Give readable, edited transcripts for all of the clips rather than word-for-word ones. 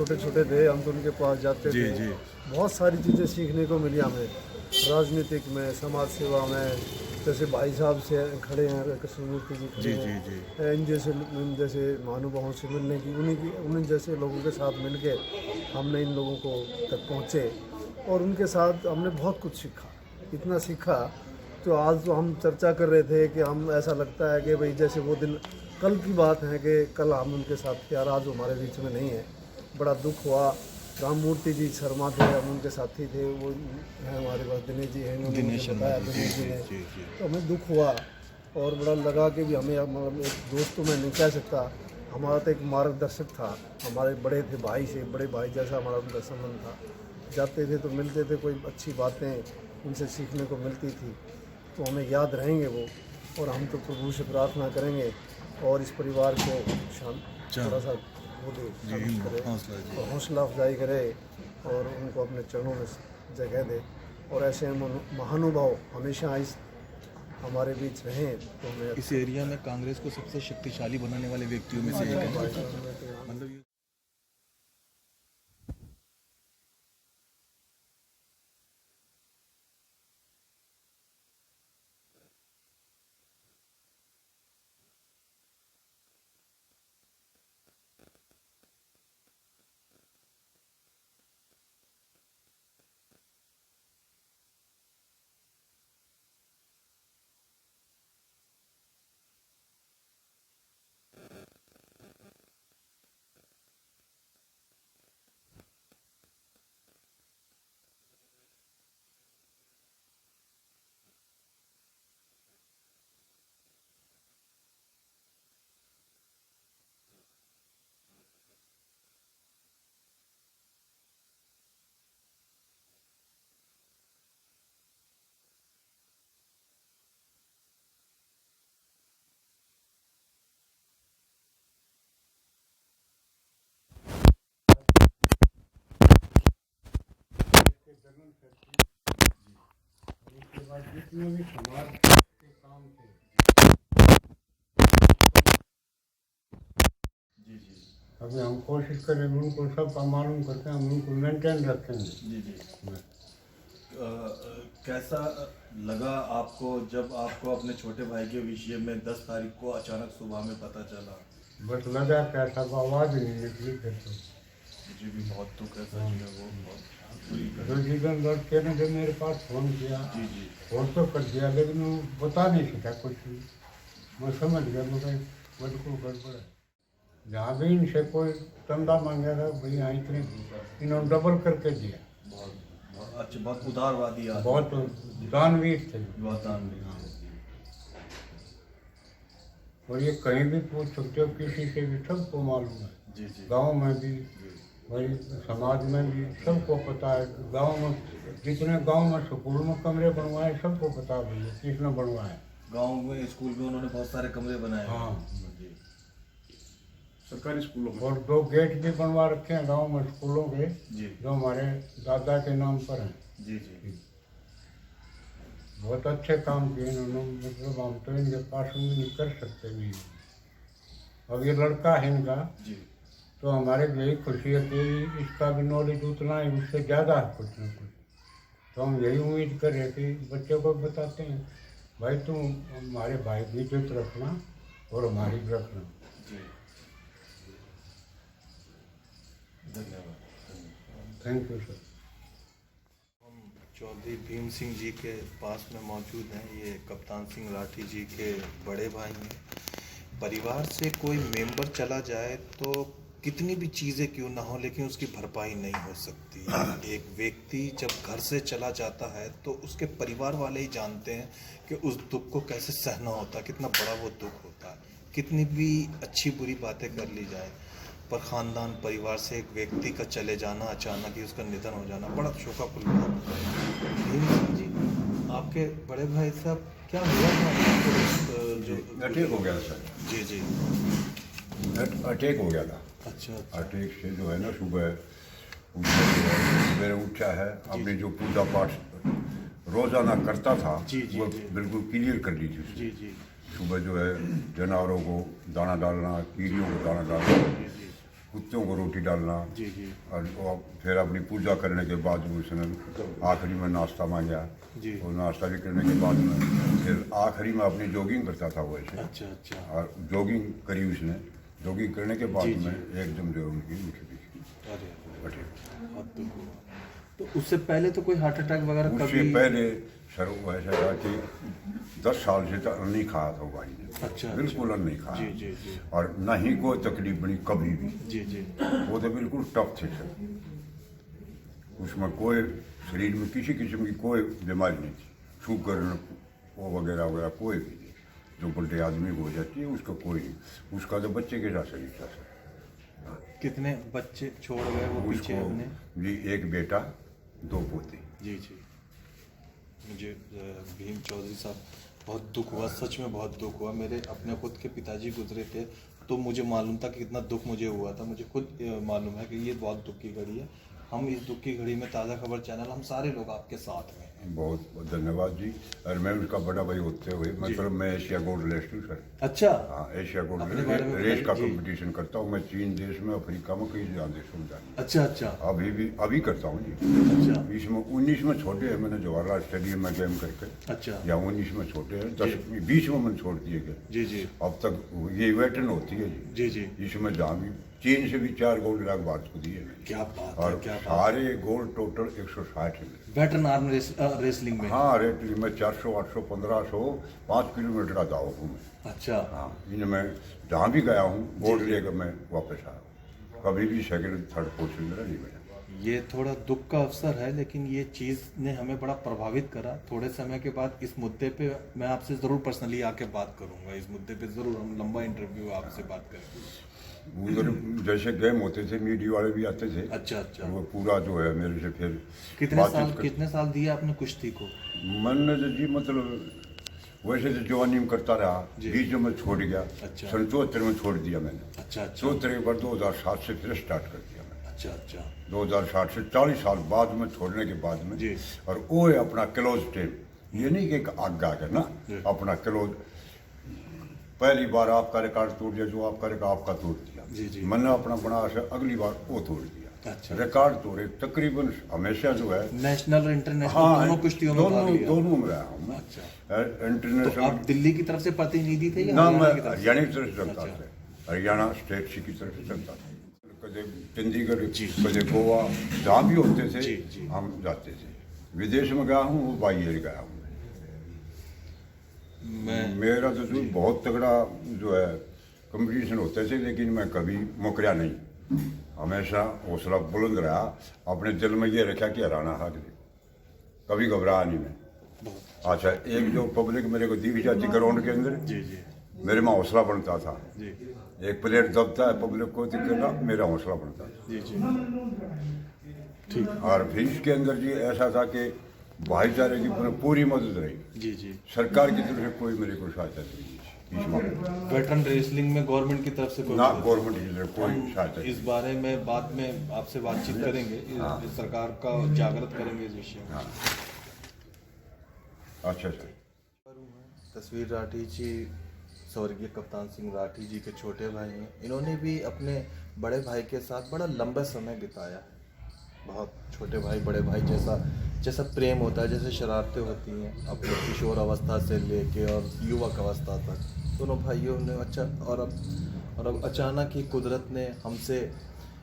छोटे छोटे थे हम तो उनके पास जाते जी थे। जी बहुत सारी चीज़ें सीखने को मिली हमें, राजनीतिक में, समाज सेवा में। जैसे भाई साहब से खड़े हैं, कृष्णमूर्ति जी खड़े जी हैं, जी जी इन जैसे महानुभावों से मिलने की, उन्हीं जैसे लोगों के साथ मिल के हमने इन लोगों को तक पहुँचे और उनके साथ हमने बहुत कुछ सीखा। इतना सीखा तो आज तो हम चर्चा कर रहे थे कि हम ऐसा लगता है कि भाई जैसे वो दिन कल की बात है कि कल हम उनके साथ थे और आज वो हमारे बीच में नहीं है। बड़ा दुख हुआ। राममूर्ति जी शर्मा थे, हम उनके साथी थे, वो हैं हमारे पास, दिनेश जी हैं, उन्होंने दिनेश मुझे शर्मा बताया, जी दिनेश जी जी ने। जी जी तो हमें दुख हुआ और बड़ा लगा कि भी हमें मतलब एक दोस्त तो मैं नहीं कह सकता, हमारा तो एक मार्गदर्शक था, हमारे बड़े थे भाई से, बड़े भाई जैसा हमारा उनका संबंध था। जाते थे तो मिलते थे, कोई अच्छी बातें उनसे सीखने को मिलती थी, तो हमें याद रहेंगे वो। और हम तो प्रभु से प्रार्थना करेंगे और इस परिवार को थोड़ा सा वो दे, जी करे, हौसला जी तो हौसला अफजाई करे और उनको अपने चरणों में जगह दे। और ऐसे महानुभाव हमेशा इस हमारे बीच रहें तो हमें इस एरिया में कांग्रेस को सबसे शक्तिशाली बनाने वाले व्यक्तियों में से एक है। मतलब ये जितने भी समाज के काम थे, जी जी अभी हम कोशिश करें उनको सबका मालूम करते हैं, हम उनको मेंटेन रखेंगे। जी जी कैसा लगा आपको जब आपको अपने छोटे भाई के विषय में 10 तारीख को अचानक सुबह में पता चला? बस लगा कैसा आवाज़ ही नहीं निकली फिर तो। मुझे भी बहुत दुख है सच में, वो बहुत बुरी जो जीवन लड़के ने जब मेरे पास फ़ोन किया, जी जी फ़ोन तो कर दिया लेकिन वो बता नहीं सका कुछ भी। मैं समझ गया, मैं कहीं बिल्कुल गड़बड़ है। जहाँ भी इनसे कोई चंदा मांगेगा भैया इतने, इन्होंने डबल करके दिया। बहुत बहुत अच्छे, बहुत उदारवादी आदमी, बहुत दानवीर थे। बहुत दानवीर। और ये कहीं भी पूछ सकते हो किसी से भी, सबको मालूम है। जी जी गांव में भी, जी वही समाज में भी सबको पता है। गांव में जितने गांव में स्कूल में कमरे बनवाए सबको पता है भैया किसने बनवाए। गांव में स्कूल में उन्होंने बहुत सारे कमरे बनाए हैं। हाँ, जी सरकारी स्कूलों में। और 2 गेट भी बनवा रखे हैं गांव में स्कूलों के, जी जो हमारे दादा के नाम पर हैं। जी जी बहुत अच्छे काम किए इन्होंने, मतलब हम तो इनके पास नहीं कर सकते नहीं। अब ये लड़का है इनका, जी तो हमारे भी यही खुशी है कि इसका भी नॉलेज उतना है, उससे ज़्यादा है कुछ न कुछ। तो हम यही उम्मीद कर रहे कि बच्चों को बताते हैं भाई तुम हमारे भाई की इज्जत रखना और हमारी भी रखना। जी धन्यवाद। Thank you sir. हम चौधरी भीम सिंह जी के पास में मौजूद हैं। ये कप्तान सिंह राठी जी के बड़े भाई हैं। परिवार से कोई मेंबर चला जाए तो कितनी भी चीज़ें क्यों ना हो, लेकिन उसकी भरपाई नहीं हो सकती। एक व्यक्ति जब घर से चला जाता है तो उसके परिवार वाले ही जानते हैं कि उस दुख को कैसे सहना होता है, कितना बड़ा वो दुख होता है। कितनी भी अच्छी बुरी बातें कर ली जाए, पर ख़ानदान परिवार से एक व्यक्ति का चले जाना, अचानक ही उसका निधन हो जाना बड़ा शोकाकुल बात है। भीम सिंह जी, आपके बड़े भाई साहब, क्या हुआ था? जो अटैक हो गया सर। जी जी अटैक हो गया था। अच्छा अटैक से जो है ना सुबह मेरे उठा है, अपने जो पूजा पाठ रोजाना करता था जी, जी, वो जी। बिल्कुल क्लियर कर ली थी उसने। जी जी सुबह जो है जानवरों को दाना डालना, कीड़ियों को दाना डालना, कुत्तों को रोटी डालना। जी जी और वो फिर अपनी पूजा करने के बाद उसने आखिरी में नाश्ता मांगा। जी। और नाश्ता भी करने के बाद में फिर आखिरी में अपनी जॉगिंग करता था वो ऐसे। अच्छा अच्छा। और जॉगिंग करी उसने। जॉगिंग करने के बाद जी, जी। में एकदम जो उनकी मुठी अरे बटे। बहुत दुख हुआ। तो उससे पहले तो कोई हार्ट अटैक वगैरह उससे कभी? पहले सर वो ऐसा था कि 10 साल से तो अन्न नहीं खाया था भाई ने। अच्छा, बिल्कुल अन्न नहीं खाया। जी जी जी और न ही कोई तकलीफ बनी कभी भी। जी जी। वो तो बिल्कुल टफ थे सर। उसमें कोई शरीर में किसी किस्म की कोई बीमारी नहीं थी। शुगर वो वगैरह वगैरह कोई भी नहीं। जो बड़े आदमी को हो जाती है उसका कोई नहीं। उसका तो बच्चे के साथ शरीर था सर। कितने बच्चे छोड़ गए वो पीछे उसको अपने? जी एक बेटा 2 पोते। जी जी। मुझे भीम चौधरी साहब बहुत दुख हुआ, सच में बहुत दुख हुआ। मेरे अपने खुद के पिताजी गुजरे थे तो मुझे मालूम था कि कितना दुख मुझे हुआ था। मुझे खुद मालूम है कि ये बहुत दुख की घड़ी है। हम इस दुख की घड़ी में ताज़ा खबर चैनल, हम सारे लोग आपके साथ में हैं। बहुत बहुत धन्यवाद जी। और मैं उसका बड़ा भाई होते हुए मतलब मैं एशिया गोल्ड रेस हूँ सर। अच्छा। हाँ एशिया गोल्ड अपने बारे में रेस का बताइए, जी। कंपटीशन करता हूँ मैं। चीन देश में, अफ्रीका में, कई देशों में जाने। अच्छा अच्छा अभी करता हूँ जी। अच्छा इसमें 19 में छोटे हैं मैंने जवाहरलाल स्टेडियम में गेम करके। अच्छा। या 19 में छोटे हैं, 10 20 में मैंने छोड़ दिए गए। जी जी अब तक ये वेटन होती है जी। जी जी। इसमें जहाँ भी चीन से भी 4 गोल्ड लाख भारत को दिए मैंने। क्या बात और है, क्या बात। सारे गोल्ड टोटल 160 है। वेटरन आर्म रेसलिंग में? हाँ रेटली में 400, 800, 1500, 5 किलोमीटर का दाव हूँ मैं। अच्छा। हाँ इनमें जहाँ भी गया हूँ गोल्ड लेकर मैं वापस आया हूँ। कभी भी सेकंड थर्ड पोजीशन मेरा नहीं मिला। ये थोड़ा दुख का अवसर है, लेकिन ये चीज़ ने हमें बड़ा प्रभावित करा। थोड़े समय के बाद इस मुद्दे पे मैं आपसे ज़रूर पर्सनली आके बात करूंगा। इस मुद्दे पे ज़रूर हम लंबा इंटरव्यू आपसे बात करेंगे। उधर जैसे गेम होते थे मीडिया वाले भी आते थे। अच्छा अच्छा। वो पूरा जो है मेरे से फिर कितने साल दिए आपने कुश्ती को? मैंने तो जी मतलब वैसे तो जवानी में करता रहा। जी। बीच में छोड़ गया। अच्छा। सन 74 में छोड़ दिया मैंने। अच्छा अच्छा 74 के बाद 2007 से फिर स्टार्ट कर दिया मैंने। अच्छा अच्छा 2007 से 40 साल बाद में छोड़ने के बाद में। जी। और वो है अपना क्लोज टीम। ये नहीं कि एक आगा है ना, जी। अपना क्लोज। पहली बार आपका रिकॉर्ड तोड़ दिया, जो आपका रिकॉर्ड आपका तोड़ दिया। जी, जी। मैंने अपना बना से अगली बार वो तोड़ दिया। अच्छा। रिकॉर्ड तोड़े तकरीबन हमेशा जो है। नेशनल और इंटरनेशनल हाँ दोनों कुश्तियों में भाग लिया? दोनों में रहा हूँ मैं। अच्छा। तो इंटरनेशनल आप दिल्ली की तरफ से प्रतिनिधि थे या ना, मैं हरियाणा की तरफ से? हरियाणा की तरफ से चलता अच्छा। था। हरियाणा स्टेट की तरफ से चलता था। कदे चंडीगढ़, जी। कदे गोवा, जहाँ भी होते थे जी, जी। हम जाते थे। विदेश में गया हूँ, वो बाहर गया हूँ। मेरा तो जो बहुत तगड़ा जो है कंपटीशन होते थे, लेकिन मैं कभी मुकरा नहीं। हमेशा हौसला बुलंद रहा। अपने दिल में ये रखा कि हराना हक दे, कभी घबराया नहीं मैं। अच्छा एक जो पब्लिक मेरे को दिख जाती ग्राउंड के अंदर, जी जी मेरे में हौसला बनता था। जी एक प्लेयर दबता है पब्लिक को दिखेगा, मेरा हौसला बनता था। जी जी। ठीक। और फिर इसके अंदर जी ऐसा था कि भाईचारे की पूरी मदद रही। जी जी। सरकार की तरफ से कोई मेरे को सहायता नहीं थी इस मामले में। वेटरन रेसलिंग में गवर्नमेंट की तरफ से कोई ना मदद? गवर्नमेंट की तरफ कोई सहायता नहीं। इस बारे में बाद में आपसे बातचीत करेंगे। इस सरकार का जागृत करेंगे इस विषय में। हाँ। अच्छा सर। तस्वीर राठी जी स्वर्गीय कप्तान सिंह राठी जी के छोटे भाई हैं। इन्होंने भी अपने बड़े भाई के साथ बड़ा लंबा समय बिताया है। बहुत छोटे भाई बड़े भाई जैसा प्रेम होता है, जैसे शरारतें होती हैं अपने किशोर अवस्था से लेके और युवक अवस्था तक, दोनों भाइयों ने और अब अचानक ही कुदरत ने हमसे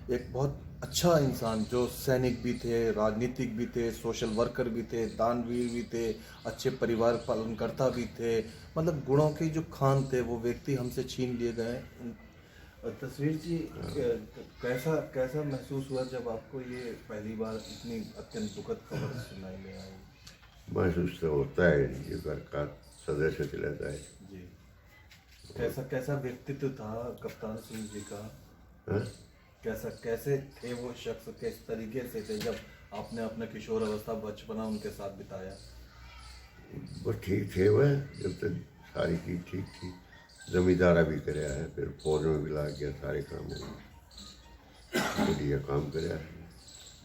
एक बहुत अच्छा इंसान, जो सैनिक भी थे, राजनीतिक भी थे, सोशल वर्कर भी थे, दानवीर भी थे, अच्छे परिवार पालनकर्ता भी थे, मतलब गुणों के जो खान थे, वो व्यक्ति हमसे छीन लिए गए। तस्वीर जी कैसा महसूस हुआ जब आपको ये पहली बार इतनी अत्यंत दुखद खबर सुनाई में आई? महसूस तो होता है, ये घर का सदस्य चलाता है जी। कैसा व्यक्तित्व था कप्तान सिंह जी का? हाँ? कैसे थे वो शख्स, किस तरीके से थे जब आपने अपना किशोर अवस्था बचपना उनके साथ बिताया? वो ठीक थे वह, जब तक सारी चीज़ ठीक थी। जमींदारा भी कराया है, फिर फौज में भी ला गया, सारे काम हो गए, बढ़िया काम कराया।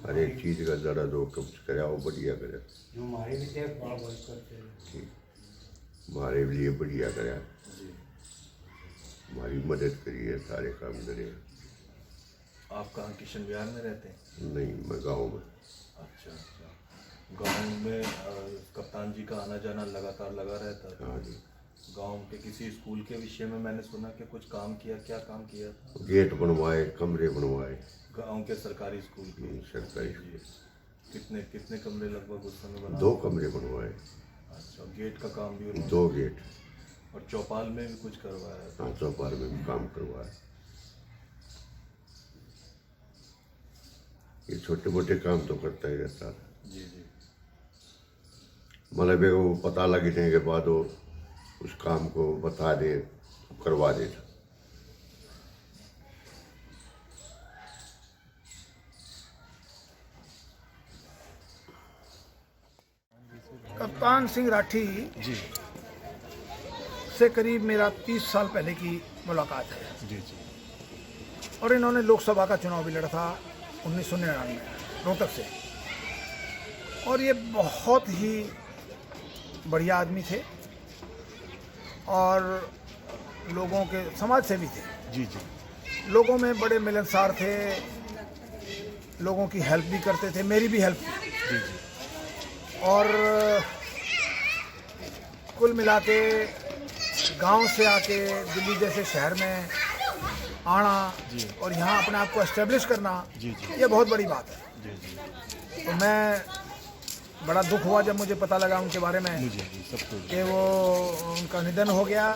हर एक चीज़ का ज़रा दो कब्ज कराया, वो बढ़िया कराया। ठीक, हमारे लिए बढ़िया कराया, जी हमारी मदद करी है, सारे काम करे। आप कहाँ किशन विहार में रहते हैं? नहीं, मैं गाँव में। अच्छा अच्छा। गांव में कप्तान जी का आना जाना लगातार लगा रहता था। हाँ जी। गांव के किसी स्कूल के विषय में मैंने सुना कि कुछ काम किया, क्या काम किया था? गेट बनवाए, कमरे बनवाए, गांव के सरकारी स्कूल के। सरकारी जी। कितने कितने कमरे लगभग उस समय बना? 2 कमरे बनवाए, अच्छा, गेट का काम भी उन्होंने? 2 गेट। और चौपाल में भी कुछ करवाया था? हाँ, चौपाल में भी काम करवाए। ये छोटे मोटे काम तो करता ही रहता था। जी जी। मतलब वो पता लगने के बाद वो उस काम को बता दे, करवा देता। कप्तान सिंह राठी जी से करीब मेरा 30 साल पहले की मुलाकात है जी जी। और इन्होंने लोकसभा का चुनाव भी लड़ा था 1999 में रोहतक से। और ये बहुत ही बढ़िया आदमी थे और लोगों के समाज सेवी थे। जी जी। लोगों में बड़े मिलनसार थे, लोगों की हेल्प भी करते थे, मेरी भी हेल्प की। जी जी। और कुल मिला के गाँव से आके दिल्ली जैसे शहर में आना और यहाँ अपने आप को एस्टेब्लिश करना, जी जी। ये बहुत बड़ी बात है। जी जी। तो मैं बड़ा दुख हुआ जब मुझे पता लगा उनके बारे में मुझे भी सबको। कि वो उनका निधन हो गया।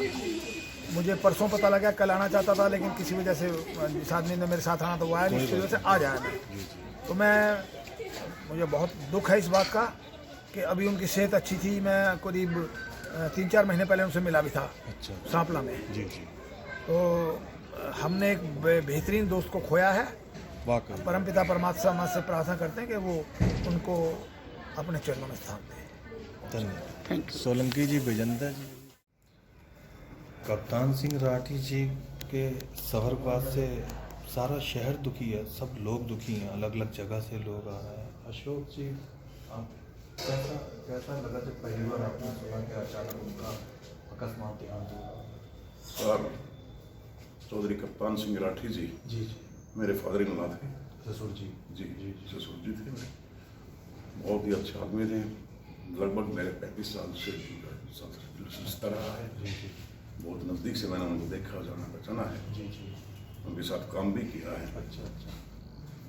मुझे परसों पता लगा, कल आना चाहता था लेकिन किसी वजह से जिस आदमी ने मेरे साथ आना तो वो आया नहीं, इसकी वजह से आ जाया मैं। तो मुझे बहुत दुख है इस बात का कि अभी उनकी सेहत अच्छी थी। मैं करीब 3-4 महीने पहले उनसे मिला भी था। अच्छा। सांपला में। जी जी। तो हमने एक बेहतरीन दोस्त को खोया है। वाकई। परमपिता परमात्मा से प्रार्थना करते हैं कि वो उनको अपने चरणों में स्थान दें। धन्यवाद। सोलंकी जी, विजेंद्र जी। कप्तान सिंह राठी जी के स्वर्गवास से सारा शहर दुखी है, सब लोग दुखी हैं, अलग अलग जगह से लोग आ रहे हैं। अशोक जी, आप कैसा कैसा लगा जब पहली बार आपने सुना कि अचानक उनका अकस्मात देहांत हुआ? सर, चौधरी कप्तान सिंह राठी जी जी जी। मेरे फादर इन लॉ थे। ससुर जी। जी जी ससुर जी थे मेरे। बहुत ही अच्छे आदमी थे। लगभग मेरे 35 साल से रिश्ता रहा है। जी जी। बहुत नज़दीक से मैंने उनको देखा, जाना पहचाना है। जी जी। उनके साथ काम भी किया है। अच्छा अच्छा।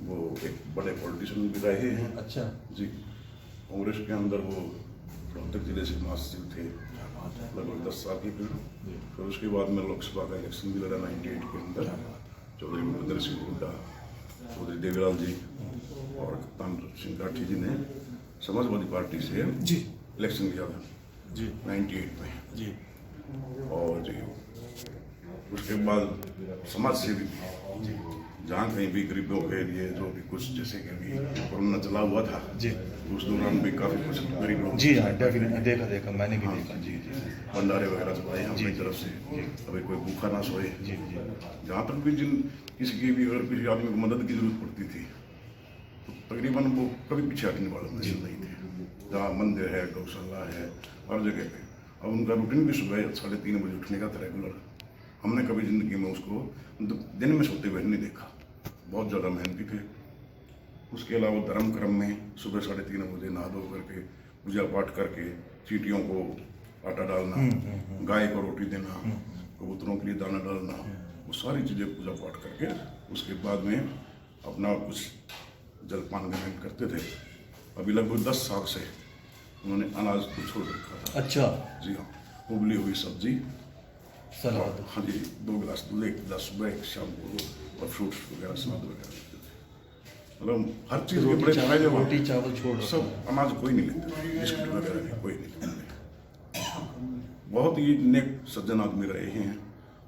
वो एक बड़े पॉलिटिशियन भी रहे हैं। अच्छा। जी, कांग्रेस के अंदर वो रोहतक जिले से महासचिव थे लगभग 10 साल की पीरियड। फिर उसके बाद में लोकसभा का इलेक्शन भी लड़ा 98 के अंदर। चौधरी भूपेंद्र सिंह हुड्डा, चौधरी देवीलाल जी और कप्तान सिंह राठी जी ने समाजवादी पार्टी से जी इलेक्शन किया था जी 98 में। जी। और जी उसके बाद समाज सेवी जहाँ कहीं भी गरीबों के लिए जो भी कुछ, जैसे कि अभी कोरोना चला हुआ था जी, उस दौरान भी काफ़ी कुछ गरीब लोग। जी हाँ, डेफिनेटली देखा मैंने भी देखा। जी जी, भंडारे वगैरह चलाए हैं अपनी तरफ से। अभी कोई भूखा ना सोए। जी जी। जहाँ तक भी जिन किसी की भी, अगर किसी आदमी को मदद की जरूरत पड़ती थी तो तकरीबन वो कभी पीछे हटने वाले नहीं थे। जहाँ मंदिर है, गौशाला है, हर जगह पे। अब उनका रूटीन भी सुबह 3:30 बजे उठने का था रेगुलर। हमने कभी ज़िंदगी में उसको दिन में सोते हुए नहीं देखा। बहुत ज़्यादा मेहनती थे। उसके अलावा धर्म क्रम में सुबह 3:30 बजे नहा धो करके पूजा पाठ करके चींटियों को आटा डालना, गाय को रोटी देना, कबूतरों के लिए दाना डालना, वो सारी चीज़ें पूजा पाठ करके उसके बाद में अपना कुछ जलपान ग्रहण करते थे। अभी लगभग 10 साल से उन्होंने अनाज को छोड़ रखा था। अच्छा। जी हाँ, उबली हुई सब्जी, सलाद। हाँ जी, 2 गिलास दूध, 1 गिलास सुबह, 1 शाम को, और फ्रूट्स वगैरह सलाद वगैरह लेते थे। मतलब हर चीज़ के बड़े फायदे। रोटी चावल छोड़ रखा सब अनाज कोई नहीं लेते थे, बिस्कुट वगैरह भी कोई नहीं लेते। बहुत ही नेक सज्जन आदमी रहे हैं।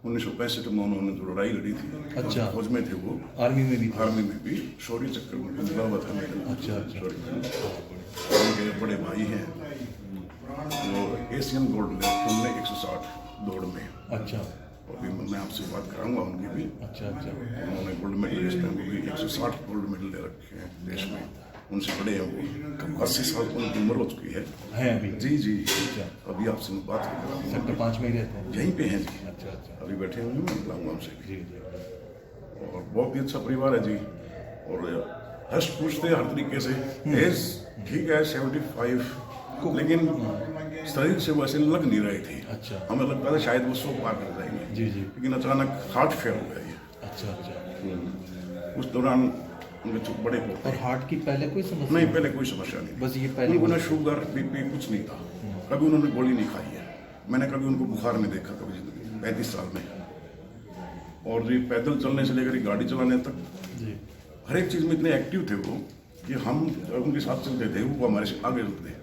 1965 में उन्होंने जो लड़ाई लड़ी थी, अच्छा, फौज में थे वो, आर्मी में भी था। आर्मी में भी शौर्य चक्र में मिला हुआ था। अच्छा अच्छा। उनके बड़े भाई हैं वो एशियन गोल्ड तुमने 160 दौड़ में। अच्छा। अभी मैं आपसे बात कराऊंगा उनकी भी। अच्छा अच्छा। उन्होंने गोल्ड मेडलिस्ट हैं, वो भी 160 गोल्ड मेडल ले रखे हैं देश में। उनसे बड़े हैं वो। 80 साल तो उनकी उम्र हो चुकी है अभी। जी जी। अभी आपसे मैं बात करूँगा। सेक्टर 5 में ही रहते हैं। यहीं पे हैं जी। अच्छा अच्छा। अभी बैठे हुए हैं, मैं बुलाऊंगा उनसे भी। जी जी। और बहुत ही अच्छा परिवार है जी। और हर्ष पूछते हर तरीके से एज ठीक है 75, लेकिन शरीर से वैसे लग नहीं रही थी। अच्छा। हमें लगता था शायद वो 100 पार कर जाएंगे, जी जी। लेकिन अचानक हार्ट फेल हो गया ये। अच्छा अच्छा। उस दौरान उनके बड़े पोते, और हार्ट की पहले कोई समस्या नहीं पहले कोई समस्या नहीं, बस ये पहले उनको ना शुगर बीपी कुछ नहीं था, कभी उन्होंने गोली नहीं खाई है, मैंने कभी उनको बुखार नहीं देखा कभी जिंदगी 35 साल में। और ये पैदल चलने से लेकर गाड़ी चलाने तक जी। हर एक चीज़ में इतने एक्टिव थे वो कि हम उनके साथ चलते थे, वो हमारे से आगे चलते,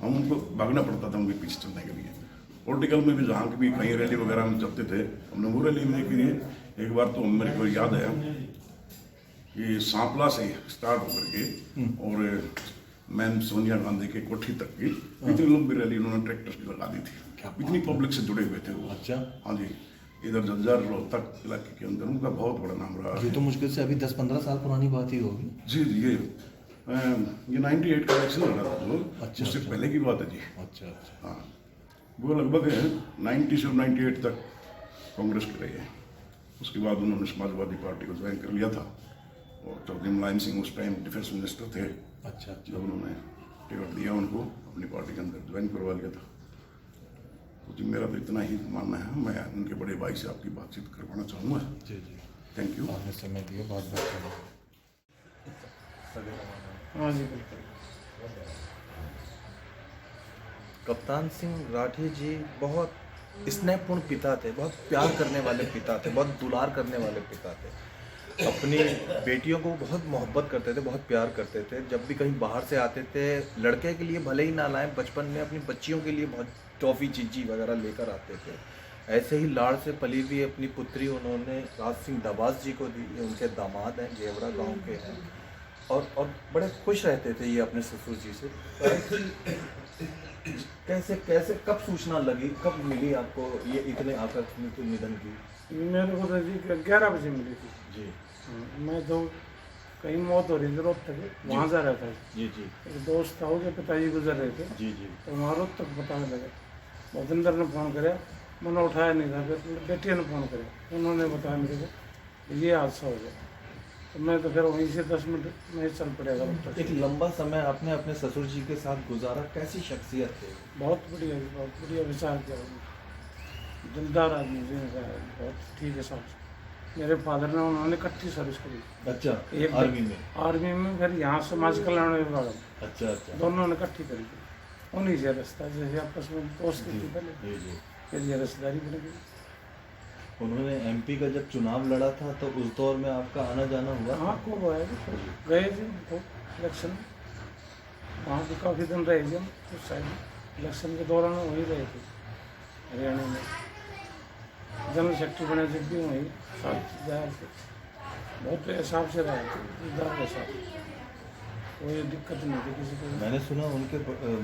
हम उनको भागना पड़ता था उनके पीछे चलने के लिए। पॉलिटिकल में भी जहाँ की भी कहीं रैली वगैरह में चलते थे, हमने वो रैली में देखी है। एक बार तो मेरे को याद है कि सांपला से स्टार्ट होकर के और मैम सोनिया गांधी के कोठी तक की इतनी लंबी रैली उन्होंने ट्रैक्टर की लगा दी थी, इतनी पब्लिक से जुड़े हुए थे वो। अच्छा। हाँ जी, इधर जज्जर रोहतक इलाके के अंदर उनका बहुत बड़ा नाम रहा। ये तो मुश्किल से अभी 10-15 साल पुरानी बात ही होगी। जी जी, ये 98 का इलेक्शन लड़ा था जो, अच्छा, उससे अच्छा। पहले की बात है जी। अच्छा अच्छा। हाँ, वो लगभग 90 से 98 तक कांग्रेस के रहे हैं। उसके बाद उन्होंने समाजवादी पार्टी को ज्वाइन कर लिया था, और चौधरी मुलायम सिंह उस टाइम डिफेंस मिनिस्टर थे। अच्छा अच्छा। जब उन्होंने टिकट दिया उनको, अपनी पार्टी के अंदर ज्वाइन करवा लिया था। तो जी मेरा तो इतना ही मानना है, मैं उनके बड़े भाई से आपकी बातचीत करवाना चाहूँगा। जी जी। Thank you. आपने समय दिया, बहुत बहुत धन्यवाद। हाँ जी बिल्कुल। कप्तान सिंह राठी जी बहुत स्नेहपूर्ण पिता थे, बहुत प्यार करने वाले पिता थे, बहुत दुलार करने वाले पिता थे। अपनी बेटियों को बहुत मोहब्बत करते थे, बहुत प्यार करते थे। जब भी कहीं बाहर से आते थे, लड़के के लिए भले ही ना लाएं, बचपन में अपनी बच्चियों के लिए बहुत टॉफ़ी चीजी वगैरह लेकर आते थे। ऐसे ही लाड़ से पली हुई अपनी पुत्री उन्होंने राज सिंह दबास जी को दी। ये उनके दामाद हैं, जेवरा गांव के हैं, और बड़े खुश रहते थे ये अपने ससुर जी से। कैसे कैसे कब सूचना लगी, कब मिली आपको ये इतने आकस्मिक निधन की? मेरे को तो जी 11 बजे मिली थी। जी मैं तो कहीं मौत हो रही थी रोहतक, वहाँ जा रहा था। जी जी एक दोस्त था, उसके पिताजी गुजर रहे थे, जी जी। तो वहाँ रोहतक बताने लगे। भूपिंदर ने फ़ोन कराया, मैंने उठाया नहीं था, फिर बेटिया ने फ़ोन कराया, उन्होंने बताया मेरे को ये हादसा हो गया। तो मैं तो फिर वहीं से 10 मिनट में चल पड़ेगा रोहतक। एक लंबा समय आपने अपने ससुर जी के साथ गुजारा, कैसी शख्सियत थे? बहुत बढ़िया विचार किया उन्होंने। दिलदार आदमी जी, बहुत ठीक है साहब। मेरे फादर ने, उन्होंने इकट्ठी सर्विस करी। अच्छा, एक आर्मी में? आर्मी में, फिर यहाँ समाज कल्याण विभाग में, अच्छा अच्छा। दोनों ने इकट्ठी करी थी। उन्हीं से रिश्ता, जैसे आपस में दोस्ती थी पहले, जी जी। फिर ये रिश्तेदारी बन गई। उन्होंने एमपी का जब चुनाव लड़ा था तो उस दौर में आपका आना जाना हुआ? हाँ खूब आया जी, गए थे खूब इलेक्शन, वहाँ भी काफ़ी दिन रहे थे हम उस साइड। इलेक्शन के दौरान वहीं रहे थे हरियाणा में, जनरल सेक्रेटरी बने जब भी वहीं साथ जाए थे। बहुत हिसाब से रहे थे, दिलदार के साथ, कोई दिक्कत नहीं थी किसी को। मैंने सुना उनके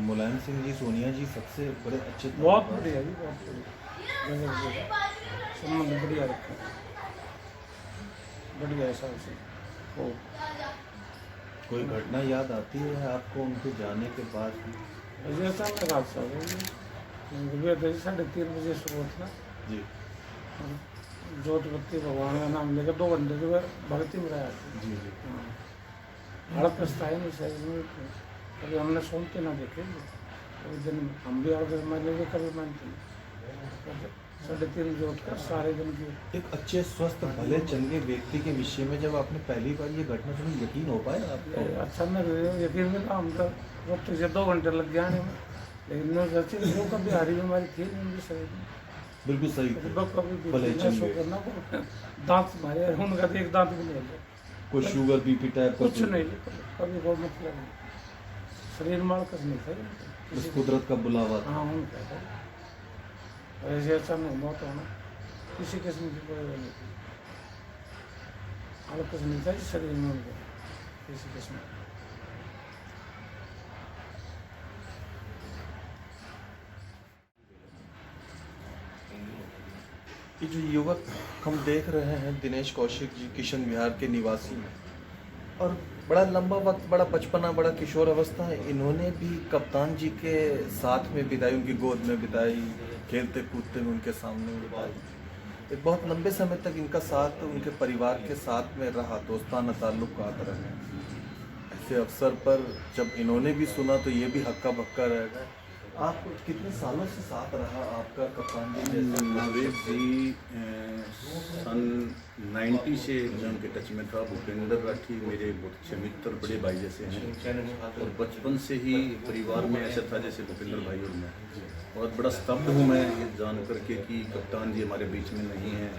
मुलायम सिंह जी, सोनिया जी सबसे बड़े अच्छे थे। बहुत बढ़िया जी, बहुत बढ़िया, संबंध बढ़िया रखा, बढ़िया हिसाब से। हो कोई घटना याद आती है आपको उनके जाने के बाद? अजय अचानक हादसा हो गया था जी, 3:30 बजे सुबह था। जी जोत बत्ती भगवान का नाम लेकर 2 घंटे जो है भक्ति में रहा था। जी जी। हड़प पछताए नहीं शरीर में, कभी हमने सुनते ना देखे। कभी दिन हम भी आगे मान लेंगे, कभी मानते नहीं। 3:30 जोत का सारे दिन की। एक अच्छे स्वस्थ भले चंगे व्यक्ति के विषय में जब आपने पहली बार ये घटना सुनी, यकीन हो पाया आपको? अच्छा न यकीन में हम तो रोते से 2 घंटे लग गया आने में, लेकिन जो कभी हारी बीमारी थी नहीं उनके शरीर में। बिल्कुल सही थे, कभी भले चंगे। करना दांत मारे, उनका तो एक दांत भी नहीं है, कोई शुगर बीपी टाइप का कुछ नहीं, कभी कोई मतलब नहीं, शरीर मार कुछ नहीं था बस किसी को। कुदरत का बुलावा था। हाँ उनका था, ऐसे अचानक मौत होना किसी किस्म की कोई वो नहीं थी, हालत कुछ नहीं था इस शरीर में उनका किसी किस्म का। ये जो युवक हम देख रहे हैं, दिनेश कौशिक जी, किशन विहार के निवासी हैं, और बड़ा लंबा वक्त, बड़ा बचपना, बड़ा किशोर अवस्था है, इन्होंने भी कप्तान जी के साथ में बिताई, उनकी गोद में बिताई, खेलते कूदते में उनके सामने बिताई। एक बहुत लंबे समय तक इनका साथ उनके परिवार के साथ में रहा, दोस्ताना ताल्लुकात रहे। ऐसे अवसर पर जब इन्होंने भी सुना तो ये भी हक्का बक्का रह गए। आप कितने सालों से साथ रहा आपका कप्तान जी जैसे? नवेद जी सन 90 से मैं उनके टच में था। भूपेंद्र राठी मेरे बहुत अच्छे मित्र, बड़े भाई जैसे हैं, और बचपन से ही परिवार में ऐसा था जैसे भूपेंद्र भाई और मैं। बहुत बड़ा स्तब्ध हूँ मैं ये जान करके कि कप्तान जी हमारे बीच में नहीं हैं।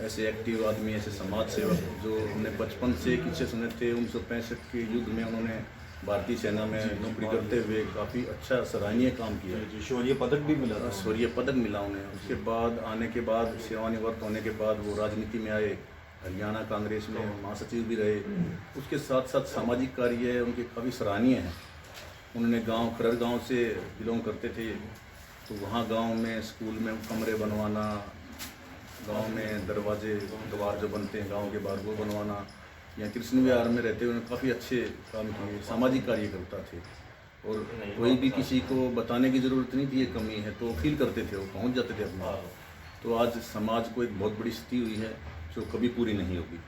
ऐसे एक्टिव आदमी, ऐसे समाज सेवक जो हमने बचपन से किस्से सुने थे। 1965 के युद्ध में उन्होंने भारतीय सेना में नौकरी करते हुए काफ़ी अच्छा सराहनीय काम किया। शौर्य पदक भी मिला था। शौर्य पदक मिला उन्हें। उसके बाद आने के बाद, सेवानिवृत्त होने के बाद वो राजनीति में आए, हरियाणा कांग्रेस में महासचिव भी रहे। उसके साथ साथ सामाजिक कार्य उनके काफ़ी सराहनीय हैं। उन्होंने खरड़ गांव से बिलोंग करते थे, तो वहाँ गांव में स्कूल में कमरे बनवाना, गांव में दरवाजे द्वार जो बनते हैं गांव के बाहर वो बनवाना, या कृष्ण विहार में रहते हुए काफ़ी अच्छे काम किए, सामाजिक कार्यकर्ता थे। और कोई भी किसी को बताने की ज़रूरत नहीं थी ये कमी है, तो फील करते थे, वो पहुंच जाते थे अपना। तो आज समाज को एक बहुत बड़ी स्थिति हुई है जो कभी पूरी नहीं होगी।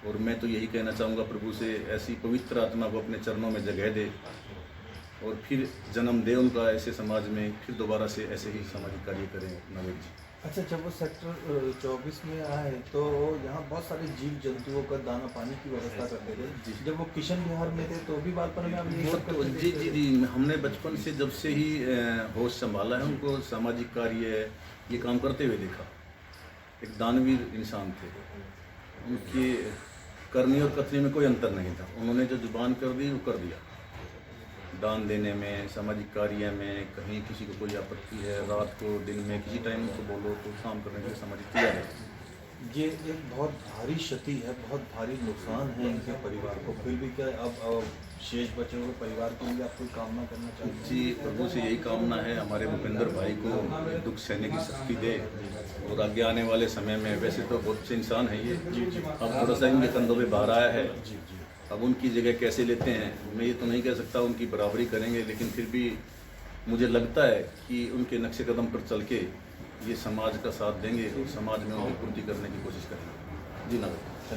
और मैं तो यही कहना चाहूँगा प्रभु से, ऐसी पवित्र आत्मा को अपने चरणों में जगह दे और फिर जन्म दे उनका ऐसे समाज में, फिर दोबारा से ऐसे ही सामाजिक कार्य करें नवेद जी। अच्छा, जब वो सेक्टर 24 में आए तो यहाँ बहुत सारे जीव जंतुओं का दाना पानी की व्यवस्था करते थे। जब वो किशन बिहार में थे तो भी बालपन में हम यही सब करते थे। जी जी जी, हमने बचपन से जब से ही होश संभाला है, उनको सामाजिक कार्य ये काम करते हुए देखा। एक दानवीर इंसान थे, उनके करने और कथनी में कोई अंतर नहीं था। उन्होंने जो जुबान कर दी वो कर दिया। दान देने में, सामाजिक कार्य में, कहीं किसी को कोई आपत्ति है, रात को दिन में किसी टाइम को बोलो तो काम करने के लिए सामाजिक तैयार है। ये एक बहुत भारी क्षति है, बहुत भारी नुकसान है इनके परिवार को। फिर भी क्या अब शेष बचे हुए परिवार के लिए आप कोई कामना करना चाहते हैं? जी, प्रभु से यही कामना है हमारे भूपेंद्र भाई को दुख सहने की शक्ति दे, और आगे आने वाले समय में, वैसे तो बहुत अच्छे इंसान है ये, अब थोड़ा सा इनके कंधों पे भार आया है। अब उनकी जगह कैसे लेते हैं मैं ये तो नहीं कह सकता, उनकी बराबरी करेंगे, लेकिन फिर भी मुझे लगता है कि उनके नक्शे कदम पर चल के ये समाज का साथ देंगे और समाज में उनकी पूर्ति करने की कोशिश करेंगे। जी नमस्ते।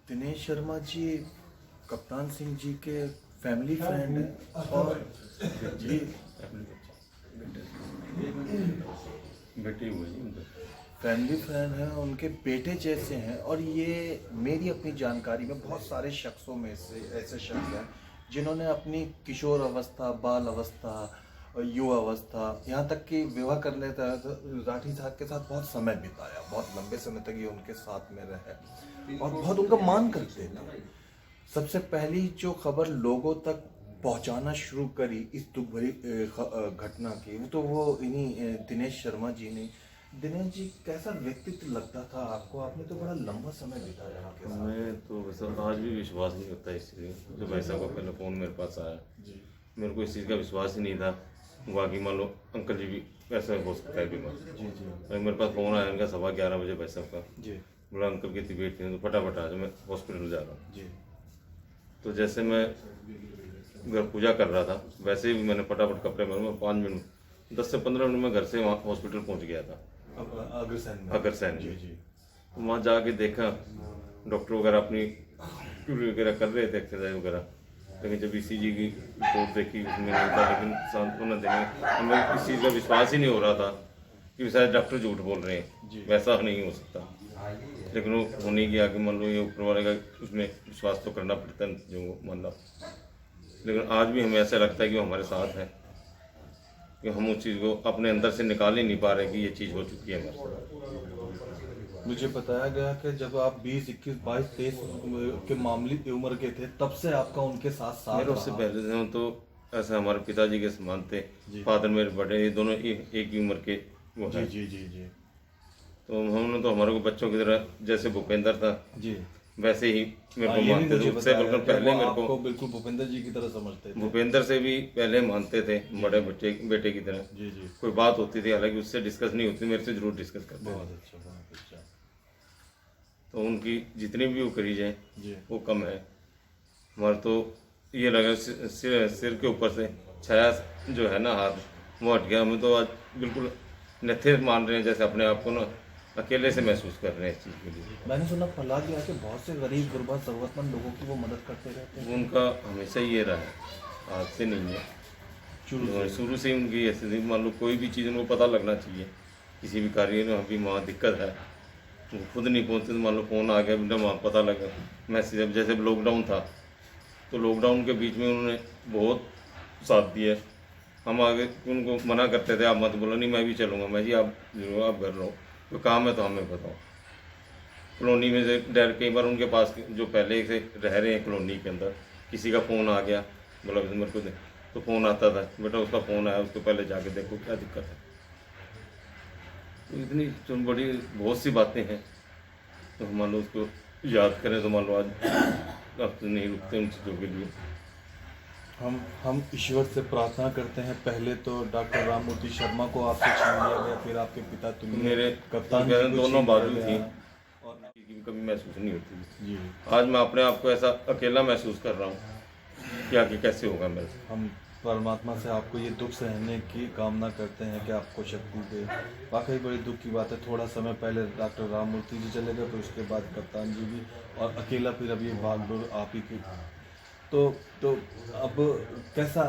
दिनेश शर्मा जी कप्तान सिंह जी के फैमिली फ्रेंड हैं और जी बेटी हुई फैमिली फ्रेंड हैं, उनके बेटे जैसे हैं। और ये मेरी अपनी जानकारी में बहुत सारे शख्सों में से ऐसे शख्स हैं जिन्होंने अपनी किशोर अवस्था, बाल अवस्था, युवा अवस्था, यहाँ तक कि विवाह करने तक राठी साहब के साथ बहुत समय बिताया। बहुत लंबे समय तक ये उनके साथ में रहे और बहुत उनका मान करते थे। सबसे पहली जो खबर लोगों तक पहुंचाना शुरू करी इस दुख भरी घटना की, तो वो इन्हीं दिनेश शर्मा जी ने। दिनेश जी, कैसा व्यक्तित्व लगता था आपको? आपने तो बड़ा लंबा समय बिताया आपके साथ। मैं तो वैसे आज भी विश्वास नहीं करता इस चीज़ में। जो भाई साहब का पहले फ़ोन मेरे पास आया, मेरे को इस चीज़ का विश्वास ही नहीं था। बाकी मान लो अंकल जी भी ऐसा हो सकता है बीमार। मेरे पास फ़ोन आया इनका 11:15 बजे भाई साहब का, बोला अंकल की तबीयत नहीं, तो फटाफट आ जाओ, मैं हॉस्पिटल जा रहा हूँ। तो जैसे मैं घर पूजा कर रहा था, वैसे ही मैंने फटाफट कपड़े में 5 मिनट 10 से 15 मिनट में घर से वहाँ हॉस्पिटल पहुँच गया था, अग्रसेन में। तो वहाँ जाके देखा, डॉक्टर वगैरह अपनी ड्यूटी वगैरह कर रहे थे, एक्सरसाइज वगैरह। लेकिन जब ECG की रिपोर्ट देखी उसमें नहीं था, लेकिन सांत्वना देने हमें इस चीज़ का विश्वास ही नहीं हो रहा था कि शायद डॉक्टर झूठ बोल रहे हैं, वैसा नहीं हो सकता। लेकिन वो हो नहीं गया कि मान लो ये ऊपर वाले का, उसमें विश्वास तो करना पड़ता है जो मानना। लेकिन आज भी हमें ऐसा लगता है कि वो हमारे साथ है, कि हम उस चीज़ को अपने अंदर से निकाल ही नहीं पा रहे कि ये चीज़ हो चुकी है हमारे साथ। मुझे बताया गया कि जब आप 20, 21, 22, 23 के मामूली उम्र के थे, तब से आपका उनके साथ मेरे उससे पहले से तो ऐसे हमारे पिताजी के समान थे। फादर मेरे बड़े, ये दोनों एक ही उम्र के वो हैं। जी। तो हमने तो हमारे को बच्चों की तरह, जैसे भूपेंद्र था जी वैसे ही मेरे को मानते थे। उससे बिल्कुल पहले मेरे को बिल्कुल भूपेंद्र जी की तरह समझते थे। भूपेंद्र से भी पहले मानते थे, बड़े बेटे की तरह। जी। कोई बात होती थी, हालांकि उससे डिस्कस नहीं होती, मेरे से जरूर डिस्कस करते थे। बहुत अच्छा। तो उनकी जितनी भी वो करी जाए जी। वो कम है। हमारा तो ये लगा सिर के ऊपर से छाया जो है ना, हाथ वो हट गया। हमें तो आज बिल्कुल नथे मान रहे हैं, जैसे अपने आप को ना अकेले से महसूस कर रहे हैं इस चीज़ के लिए। मैंने सुना फलाह के आके बहुत से गरीब गुरबा ज़रूरतमंद लोगों की वो मदद करते रहते हैं। उनका हमेशा ये रहा है, आज से नहीं है, शुरू से ही उनकी ऐसे मान लो कोई भी चीज़ उनको पता लगना चाहिए, किसी भी कार्य में अभी वहाँ दिक्कत है वो खुद नहीं पहुँचते, तो मान लो फ़ोन आ गया बेटा वहाँ पता लगा मैसेज। अब जैसे लॉकडाउन था तो लॉकडाउन के बीच में उन्होंने बहुत साथ दिया। हम आगे उनको मना करते थे आप मत बोलो, नहीं मैं भी चलूँगा, मैं जी आप जरूर आप घर रहो, तो काम है तो हमें बताओ। कॉलोनी में से डर कई बार उनके पास जो पहले से रह रहे हैं कॉलोनी के अंदर, किसी का फ़ोन आ गया बोला मेरे को दे, तो फ़ोन आता था बेटा उसका फ़ोन आया उसको पहले जाके देखो क्या दिक्कत है। तो इतनी तो बड़ी बहुत सी बातें हैं, तो मान लो उसको याद करें तो मान लो आज अब तो नहीं रुकते उन चीज़ों के लिए। हम ईश्वर से प्रार्थना करते हैं, पहले तो डॉक्टर राम मूर्ति शर्मा को आपसे छीन लिया गया, फिर आपके पिता तुम्हें मेरे कप्तान तो जी को दोनों छीन बाजू लिया थी गया। और की कभी महसूस नहीं होती थी। जी, आज मैं अपने आप को ऐसा अकेला महसूस कर रहा हूँ कि आगे कैसे होगा मेरे से। हम परमात्मा से आपको ये दुख सहने की कामना करते हैं कि आपको शक्ति दे। वाकई बड़ी दुख की बात है, थोड़ा समय पहले डॉक्टर राम मूर्ति जी चले गए, फिर उसके बाद कप्तान जी भी, और अकेला फिर अब ये भागदौड़ आप ही की। तो अब कैसा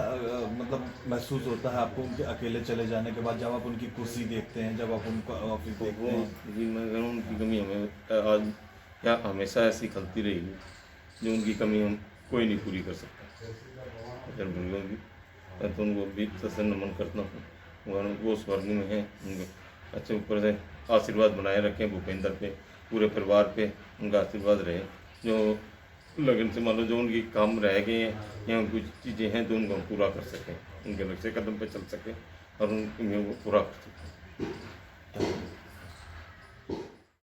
मतलब महसूस होता है आपको उनके अकेले चले जाने के बाद, जब आप उनकी कुर्सी देखते हैं, जब आप उनको ऑफिस देखते हैं? जी मैं कहूँ उनकी कमी हमें आज या हमेशा ऐसी खलती रहेगी जो उनकी कमी हम कोई नहीं पूरी कर सकता। अगर मिलोगी तो उनको भी सत्संग नमन करता हूँ, वो स्वर्ग में हैं, उनके अच्छे ऊपर से आशीर्वाद बनाए रखें भूपेंद्र पे, पूरे परिवार पे उनका आशीर्वाद रहे, जो लगन से मान लो जो उनकी काम रह गए हैं या कुछ चीज़ें हैं तो उनको हम पूरा कर सकें, उनके लक्ष्य कदम पे चल सकें और उनकी वो पूरा कर सकें।